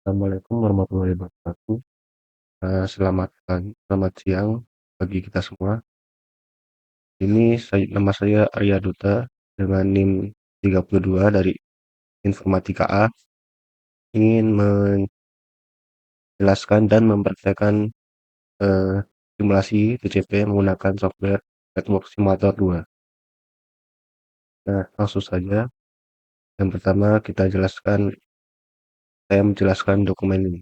Assalamualaikum warahmatullahi wabarakatuh. Selamat pagi, selamat siang bagi kita semua. Nama saya Arya Duta dengan NIM 32 dari Informatika A. Ingin menjelaskan dan mempraktekkan simulasi TCP menggunakan software Network Simulator 2. Nah, langsung saja. Yang pertama saya menjelaskan dokumen ini.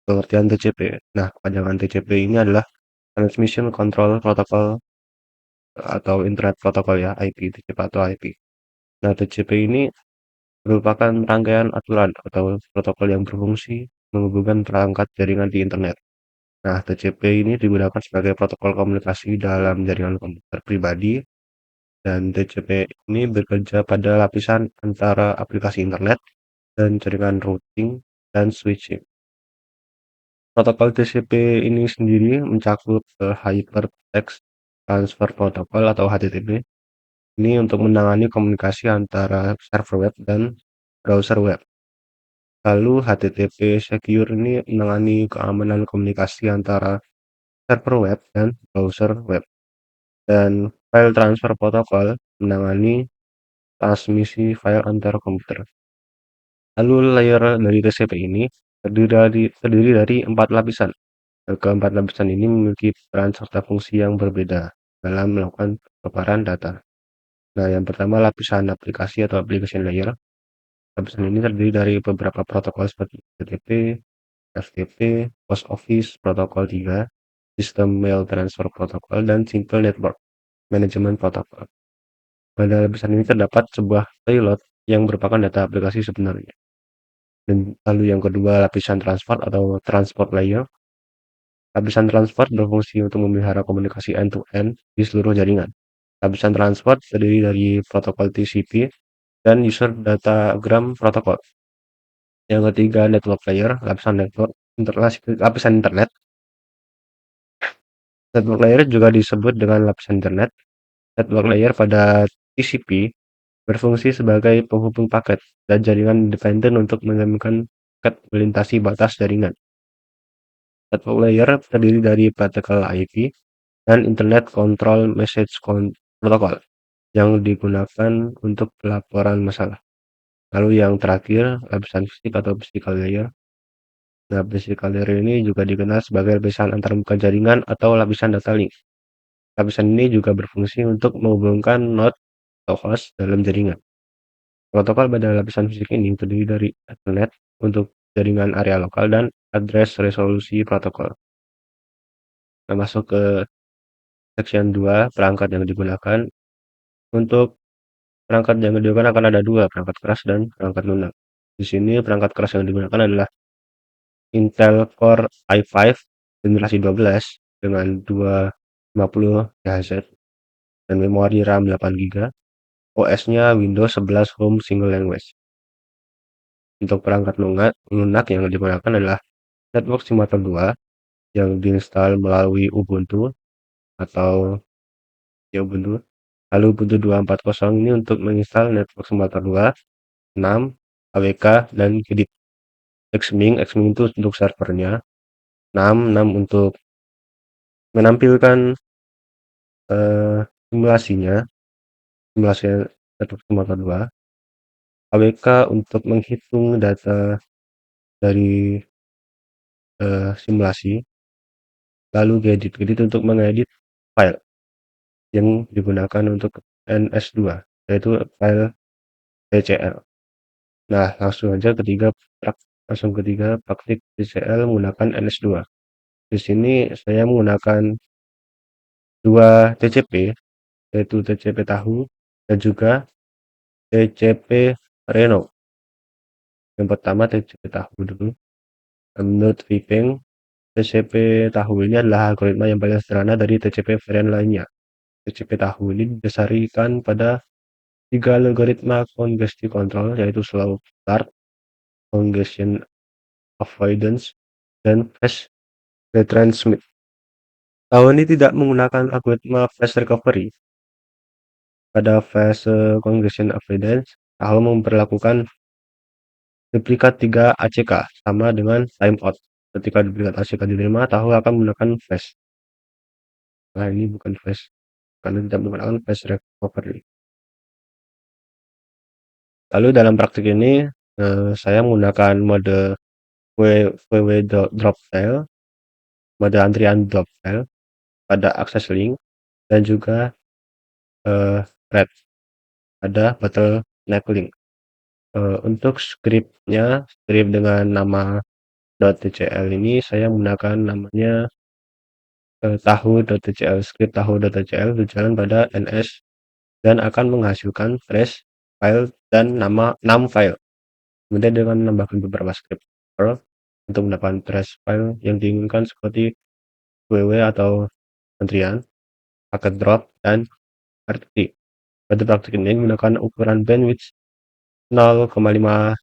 Pengertian TCP. Nah, kepanjangan TCP ini adalah Transmission Control Protocol atau Internet Protocol ya, IP, TCP atau IP. Nah, TCP ini merupakan rangkaian aturan atau protokol yang berfungsi menghubungkan perangkat jaringan di internet. Nah, TCP ini digunakan sebagai protokol komunikasi dalam jaringan komputer pribadi, dan TCP ini bekerja pada lapisan antara aplikasi internet dan jaringan routing dan switching. Protokol TCP ini sendiri mencakup Hypertext Transfer Protocol atau HTTP. Ini untuk menangani komunikasi antara server web dan browser web. Lalu HTTP Secure ini menangani keamanan komunikasi antara server web dan browser web. Dan File Transfer Protocol menangani transmisi file antar komputer. Lalu layer dari TCP ini terdiri dari 4 lapisan. Keempat lapisan ini memiliki peran serta fungsi yang berbeda dalam melakukan pertukaran data. Nah, yang pertama lapisan aplikasi atau application layer. Lapisan ini terdiri dari beberapa protokol seperti HTTP, FTP, Post Office Protocol 3, System Mail Transfer Protocol, dan Simple Network Management Protocol. Pada lapisan ini terdapat sebuah payload yang merupakan data aplikasi sebenarnya. Dan lalu yang kedua lapisan transport atau transport layer. Lapisan transport berfungsi untuk memelihara komunikasi end-to-end di seluruh jaringan. Lapisan transport terdiri dari protokol TCP dan user datagram protokol. Yang ketiga network layer, lapisan internet. Network layer juga disebut dengan lapisan internet. Network layer pada TCP berfungsi sebagai penghubung paket dan jaringan independen untuk mengamankan paket melintasi batas jaringan. Network layer terdiri dari protokol IP dan Internet Control Message Protocol yang digunakan untuk pelaporan masalah. Lalu yang terakhir, lapisan fisik atau physical layer. Nah, physical layer ini juga dikenal sebagai lapisan antarmuka jaringan atau lapisan data link. Lapisan ini juga berfungsi untuk menghubungkan node atau host dalam jaringan. Protokol pada lapisan fisik ini terdiri dari Ethernet untuk jaringan area lokal dan address resolusi protokol. Nah, masuk ke section 2, perangkat yang digunakan. Untuk perangkat yang digunakan akan ada dua, perangkat keras dan perangkat lunak. Di sini perangkat keras yang digunakan adalah Intel Core i5 generasi 12 dengan 250 GHz dan memori RAM 8GB. OS-nya Windows 11 Home Single Language. Untuk perangkat lunak yang digunakan adalah Network Simulator 2 yang diinstal melalui Ubuntu atau Ubuntu. Lalu Ubuntu 2.4.0 ini untuk menginstal Network Simulator 2, 6, AWK, dan Gedit. Xming itu untuk servernya. 6 untuk menampilkan simulasi Network Simulator 2. AWK untuk menghitung data dari simulasi. Lalu Gedit untuk mengedit file yang digunakan untuk NS2, yaitu file TCL. Nah, langsung ketiga praktik TCL menggunakan NS2. Di sini saya menggunakan dua TCP, yaitu TCP tahu dan juga TCP Reno. Yang pertama TCP tahu dulu. Menurut Vipeng, TCP tahu ini adalah algoritma yang paling sederhana dari TCP varian lainnya. TCP tahu ini didasarkan pada 3 algoritma congestion control, yaitu slow start, congestion avoidance, dan fast retransmit. Tahu ini tidak menggunakan algoritma fast recovery. Pada fase congestion avoidance, tahu memperlakukan duplikat 3 ACK sama dengan timeout. Ketika duplikat ACK diterima, tahu akan menggunakan flash. Nah, ini bukan flash karena tidak menggunakan flash recovery. Lalu dalam praktik ini saya menggunakan mode www drop file, mode antrian drop file pada akses link, dan juga thread pada bottleneck link. Untuk script dengan nama .tcl ini saya menggunakan namanya tahu.tcl. Script tahu.tcl berjalan pada ns dan akan menghasilkan trace file dan nama num file. Kemudian dengan menambahkan beberapa script untuk mendapatkan trace file yang diinginkan seperti ww atau antrian, paket drop, dan RTT. Pada praktik ini menggunakan ukuran bandwidth 0,5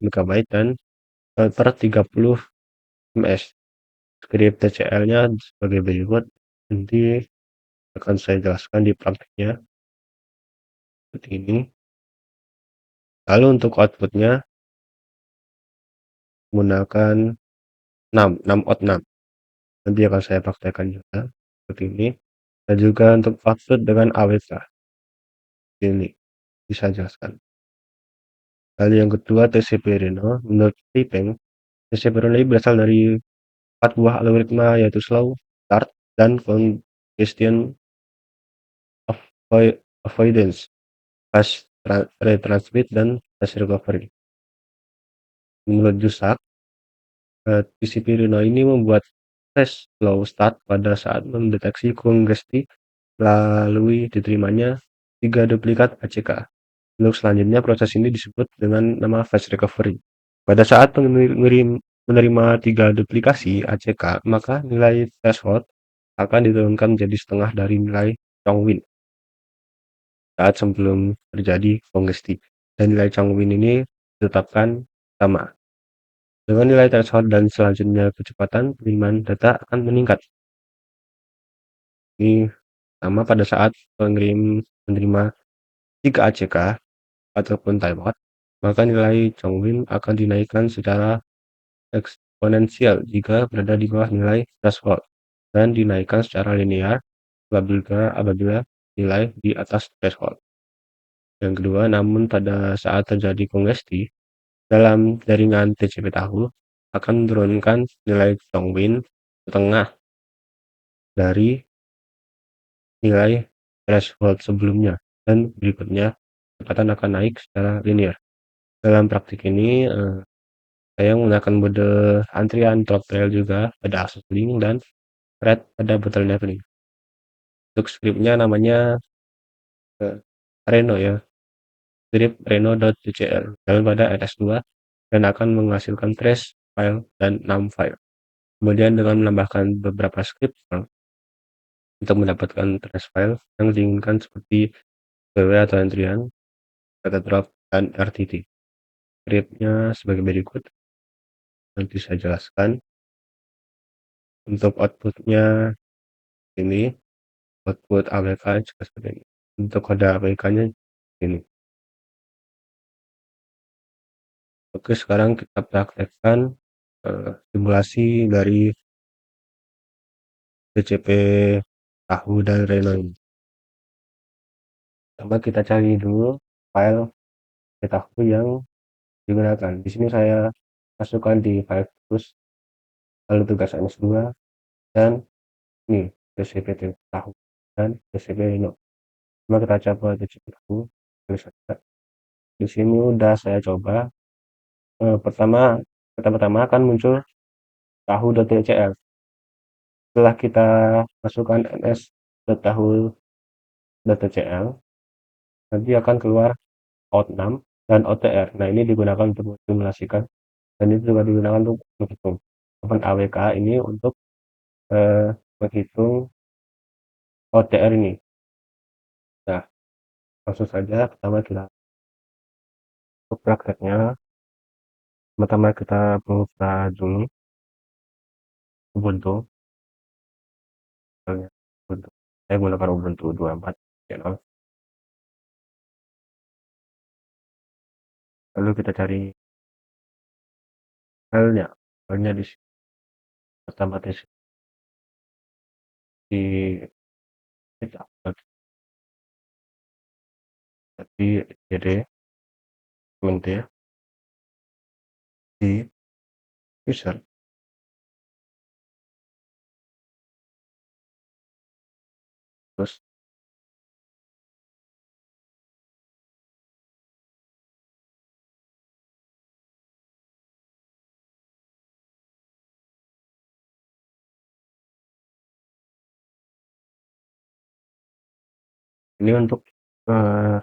MB dan per 30 ms. Script TCL-nya sebagai berikut, nanti akan saya jelaskan di praktiknya seperti ini. Lalu untuk outputnya menggunakan 6 out 6, nanti akan saya praktekkan juga seperti ini. Dan juga untuk output dengan AWK ini bisa jelaskan. Lalu yang kedua, TCP Reno. Menurut Peng, TCP Reno ini berasal dari 4 buah algoritma, yaitu slow start dan congestion avoidance, fast retransmit, dan fast recovery. Menurut Jusak, TCP Reno ini membuat tes slow start pada saat mendeteksi kongesti melalui diterimanya 3 duplikat ACK. Untuk selanjutnya, proses ini disebut dengan nama fast recovery. Pada saat menerima 3 duplikasi ACK, maka nilai threshold akan diturunkan menjadi setengah dari nilai Chongwin saat sebelum terjadi kongesti, dan nilai Chongwin ini ditetapkan sama. Dengan nilai threshold dan selanjutnya kecepatan penerimaan data akan meningkat. Ini sama pada saat pengirim menerima 3 ACK ataupun timeout, maka nilai Chongwin akan dinaikkan secara eksponensial jika berada di bawah nilai threshold, dan dinaikkan secara linear apabila nilai di atas threshold. Yang kedua, namun pada saat terjadi kongesti dalam jaringan TCP tahu akan menurunkan nilai Chongwin setengah dari nilai threshold sebelumnya, dan berikutnya kecepatan akan naik secara linear. Dalam praktik ini saya menggunakan mode antrian drop trail juga pada akses link dan thread pada bottleneck link. Untuk scriptnya namanya Reno ya, script reno.tcl jalan pada rs2 dan akan menghasilkan trace file dan num file. Kemudian dengan menambahkan beberapa script untuk mendapatkan trace file yang diinginkan seperti ww atau antrian, packet drop, dan RTT. Scriptnya sebagai berikut, nanti saya jelaskan. Untuk outputnya ini, output AWK juga seperti ini. Untuk kode AWK-nya ini. Oke, sekarang kita praktekkan simulasi dari TCP tahu dan Reno ini. Coba kita cari dulu file tahu yang digunakan. Di sini saya masukkan di file terus, lalu tugas ns2, dan ini TCP tahu dan TCP Reno. Coba kita coba TCP tahu. Di sini udah saya coba. Pertama akan muncul tahu.tcl. Setelah kita masukkan ns.tahu.tcl, nanti akan keluar out 6 dan OTR. Nah, ini digunakan untuk mensimulasikan, dan itu juga digunakan untuk menghitung. Open AWK ini untuk menghitung OTR ini. Nah, langsung saja pertama kita untuk prakteknya. Pertama kita buka dulu Ubuntu. Saya menggunakan Ubuntu 24 channel. Lalu kita cari filenya filenya di sini otomatis di di cd kemudian di user terus ini untuk eh,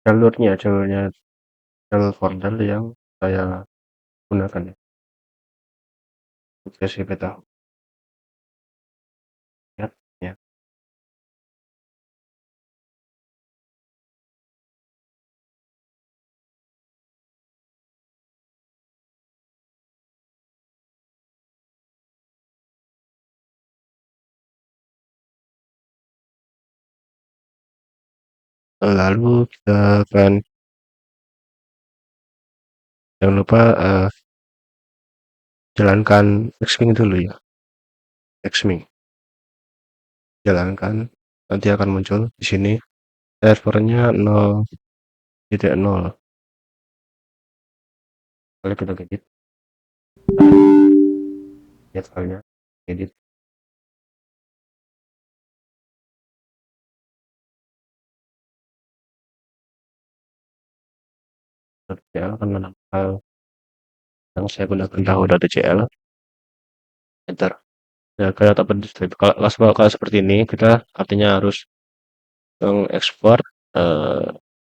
jalurnya jalur folder yang saya gunakan ya untuk CP tahu ya. Lalu kita akan jangan lupa jalankan Xming dulu ya. Xming jalankan, nanti akan muncul di sini servernya 0.0. Kalau kita edit filenya edit .cl akan menambah file yang saya gunakan tahu.cl, enter. Ya, kalau dapat kalau seperti ini kita artinya harus mengekspor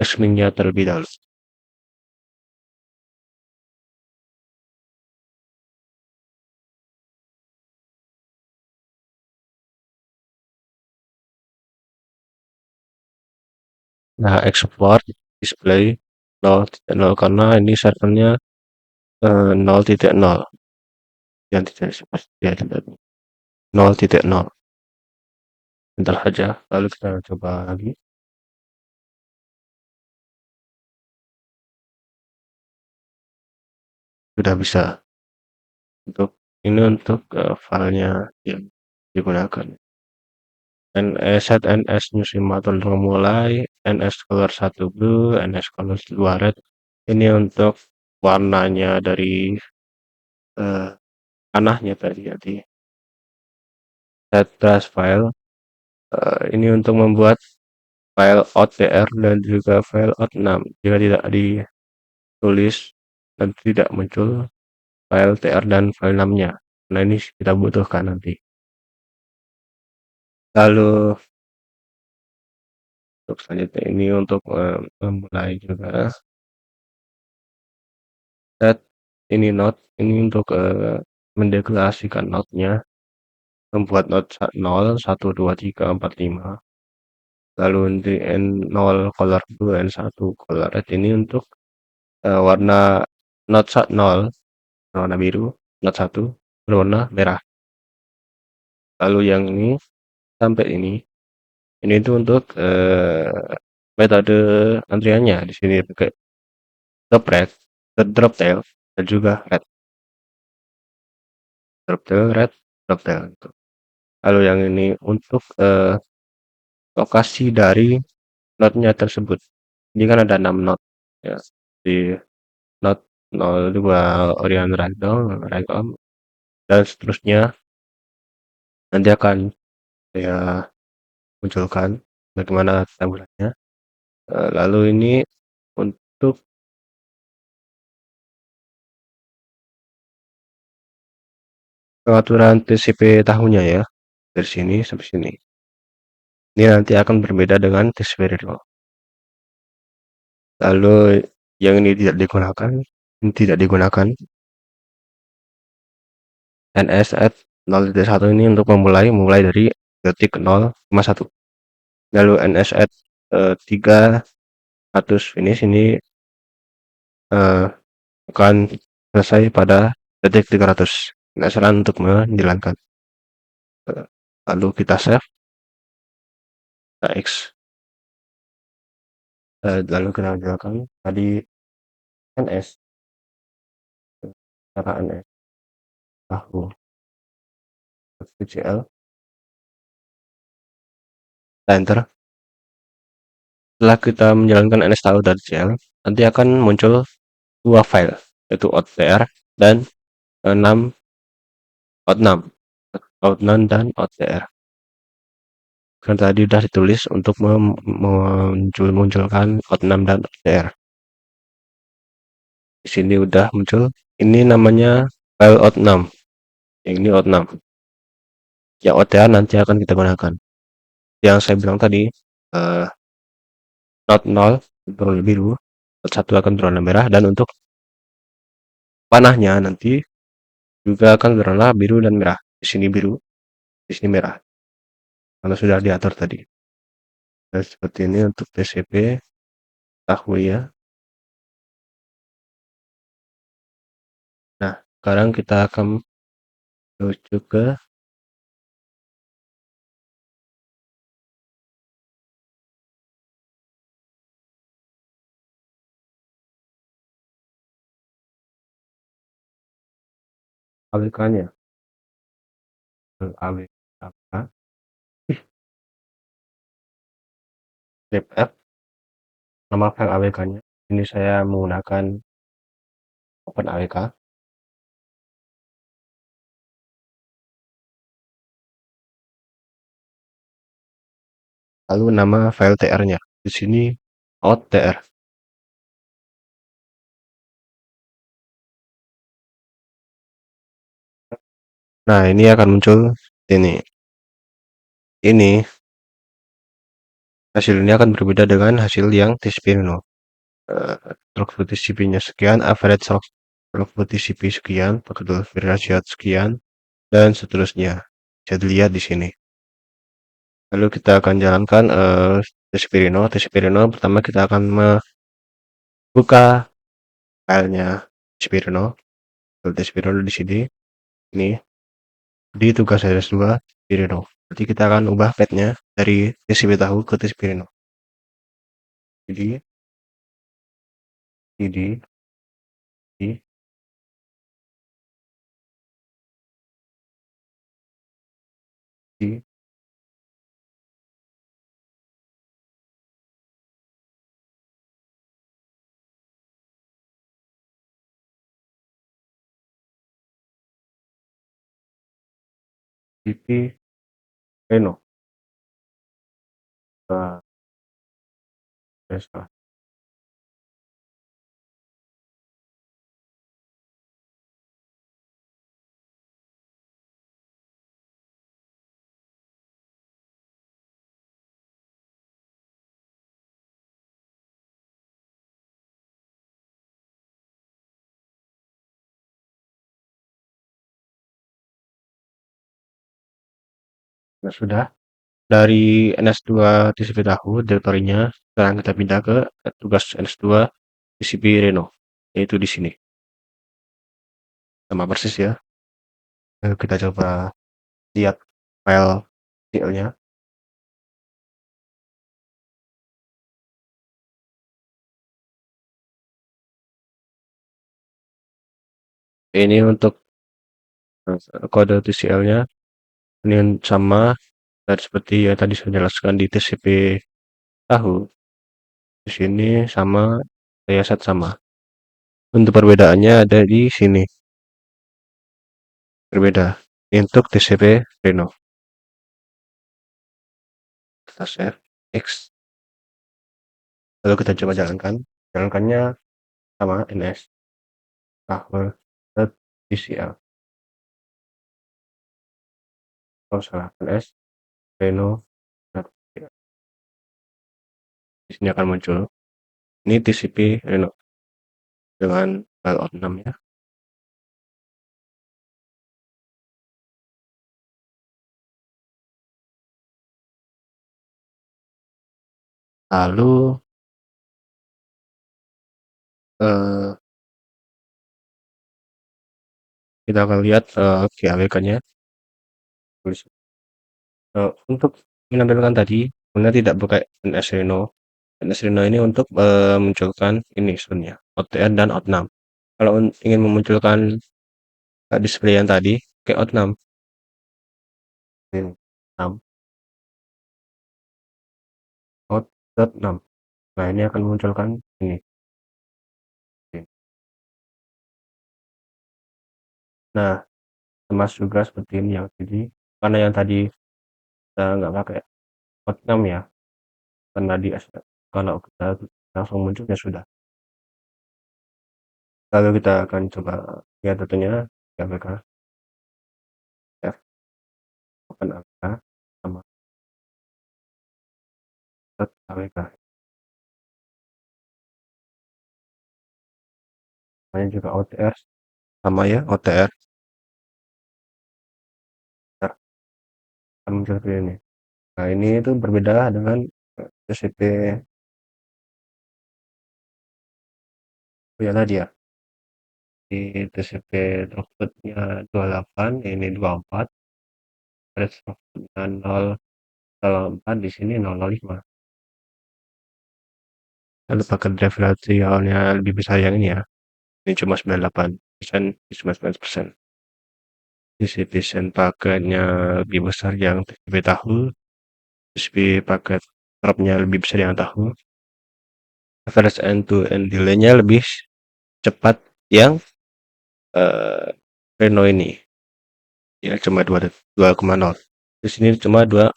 Xming-nya terlebih dahulu. Nah, export display 0.0 karena ini servernya 0.0 yang tidak seperti ya, 0.0. Bentar saja, lalu kita coba lagi. Sudah bisa untuk ini untuk filenya yang digunakan. Set NS Newsroom mulai, NS color 1 blue, NS color 2 red. Ini untuk warnanya dari panahnya tadi. Jadi set trash file ini untuk membuat file OTR dan juga file OT6. Jika tidak ditulis dan tidak muncul file TR dan file 6-nya. Nah, ini kita butuhkan nanti. Lalu untuk selanjutnya ini untuk memulai juga set ini node ini untuk mendeklarasikan node-nya, membuat node 0 1 2 3 4 5. Lalu di N0 color blue, N1 color red ini untuk warna node 0 warna biru, node 1 berwarna merah. Lalu yang ini sampai ini itu untuk metode antriannya. Di sini pakai drop red, drop tail dan juga red. Drop tail red, drop tail gitu. Lalu yang ini untuk lokasi dari node-nya tersebut. Ini kan ada 6 node ya. Di node 02 Orion Ragdoll, dan seterusnya nanti akan saya munculkan bagaimana tampilannya. Lalu ini untuk pengaturan TCP tahunya ya, dari sini sampai sini. Ini nanti akan berbeda dengan TCP real. Lalu yang ini tidak digunakan. NS at 0.1 ini untuk mulai dari detik 0,1. Lalu NS at 300 finish ini akan selesai pada detik 300. Nah, saran untuk menjalankan. Lalu kita save, X. Lalu kita jalankan tadi NS cara NS tahu VCL enter. Setelah kita menjalankan NS tahu dan VCL, nanti akan muncul dua file, yaitu OTR dan 6 out6 out6 dan OTR. Kan tadi udah ditulis untuk memunculkan out6 dan OTR. Di sini udah muncul. Ini namanya file out6. Yang ini out6. Yang OTR nanti akan kita gunakan. Yang saya bilang tadi, not 0 berwarna biru, not 1 akan berwarna merah, dan untuk panahnya nanti juga akan berwarna biru dan merah. Di sini biru, di sini merah. Karena sudah diatur tadi. Dan seperti ini untuk TCP tahu ya. Nah, sekarang kita akan menuju ke AWK-nya. AWK .f nama file AWK-nya. Ini saya menggunakan OpenAWK. Lalu nama file tr-nya. Di sini out.tr. Nah, ini akan muncul ini. Ini hasil ini akan berbeda dengan hasil yang TCP/Reno. Throughput TCP-nya sekian, average throughput TCP sekian, packet ratio sekian, dan seterusnya. Bisa dilihat di sini. Lalu kita akan jalankan TCP/Reno. TCP/Reno pertama kita akan membuka filenya TCP/Reno. TCP/Reno di sini. Ini di tugas RS2 TCP/Reno. Nanti kita akan ubah path-nya dari TCP tahu ke TCP/Reno. Jadi di TCP Reno. Nah, sudah dari NS2 TCP tahu direktorinya, sekarang kita pindah ke tugas NS2 TCP Reno, yaitu di sini. Sama persis ya. Kita coba lihat file nya. Ini untuk kode TCL-nya ini sama dan seperti yang tadi saya jelaskan di TCP tahu. Di sini sama, daya set sama. Untuk perbedaannya ada di sini. Berbeda untuk TCP Reno. Kita save X. Lalu kita coba jalankan. Jalankannya sama NS tahu TCL. Oh salah, NS Reno. Di sini akan muncul. Ini TCP Reno dengan file out6 ya. Lalu kita akan lihat GAWK-nya. Untuk menampilkan tadi, Anda tidak pakai NS Reno. NS Reno ini untuk memunculkan ini sebenarnya OTR dan out6. Kalau ingin memunculkan display yang tadi kayak out 6 ini 6 out.6. Nah, ini akan munculkan ini. Nah, termasuk juga seperti ini yang tadi, karena yang tadi kita nggak pakai out 6 ya, karena di kalau kita langsung muncul ya sudah. Lalu kita akan coba lihat tentunya APK F open APK sama set APK. Namanya juga OTR sama ya OTR. Nah, akan muncul seperti ini. Nah, ini itu berbeda dengan TCP ya tadi ya. Di TCP throughput-nya 28, ini 24, thread throughput-nya 0,04, di sini 0,05. Lalu pakai drive ratio-nya lebih besar yang ini ya. Ini cuma 98%, ini cuma 9%. Distribution paketnya lebih besar yang TCP tahu, TCP paket drop-nya lebih besar yang tahu. Average end-to-end delay-nya lebih cepat yang Reno ini. Ya cuma 2,0. Di sini cuma 2,3.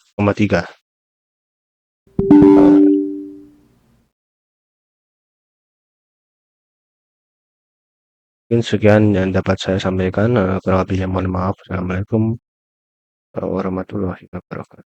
Mungkin sekian yang dapat saya sampaikan. Kurang lebihnya mohon maaf. Assalamualaikum warahmatullahi wabarakatuh.